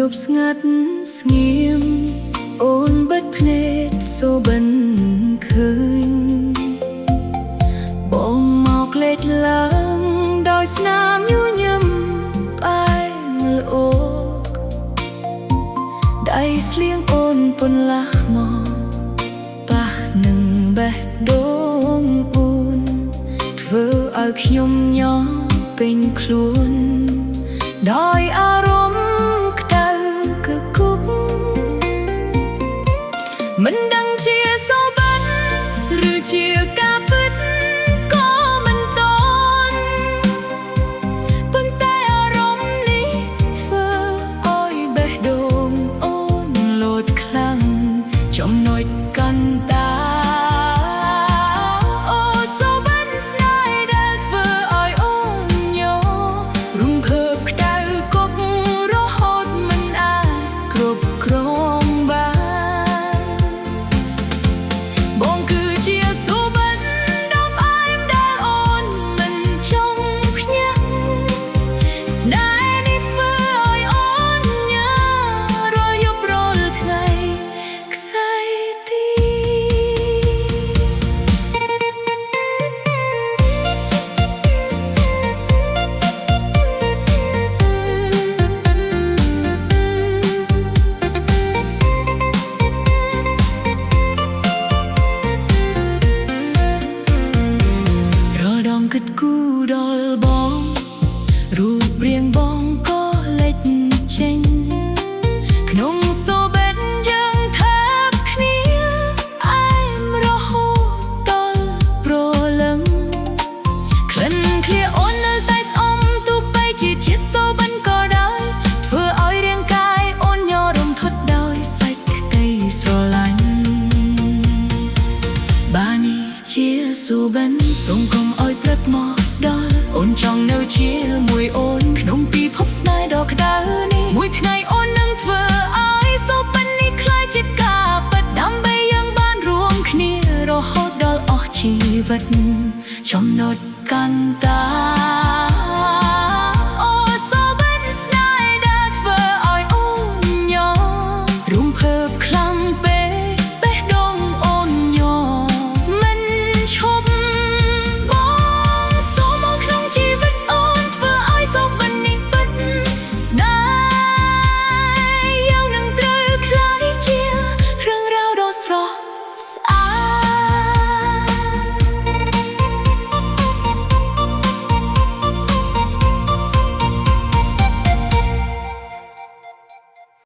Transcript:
ប់ស្ងាត់ស្ងៀមអូនបិទភ្នែកសូបិនឃើញបងមកលេចឡើងដោយស្នាមញញឹមផ្អែមមើលអូកដៃស្លៀងអូនពន្លាស់មកប៉ះនឹងបេះដូងអូនធ្វើឲ្យខ្ញុំញ័រពេញខ្លួនដោយអារម្មណ៍ក្តៅគឺគុកមិនដឹងជាសូបិនឬជាការពិតក៏មិនតន់ប៉ុន្តែអារម្មណ៍នេះធ្វើឲ្យបេះដូងអូនលោតខ្លាំងចំណុចកាន់តាគិតគូរដល់បងរូបរាងបងក៏លេចចេញក្នុងសូបិនយើងថាបគ្នាអែមរហូតដល់ប្រលឹងក្លិនឃ្លាអូននៅតែស្អមទោះបីជាជាតិសូបិនក៏ដោយធ្វើឲ្យរាងកាយអូនញ័ររំថត់ដោយសាច់ក្តីស្រឡាញ់បានេះជាសូបិនសូមកុំឲ្យព្រឹកមកដល់អូនចង់នៅជាមួយអូនក្នុងពិភពស្នេហ៍ដ៏ក្តៅនេះមួយថ្ងៃអូននឹងធ្វើឲ្យសូបិននេះក្លាយជាការពិតដើម្បីយើងបានរួមគ្នារហូតដល់អស់ជីវិតចំណុចកាន់តា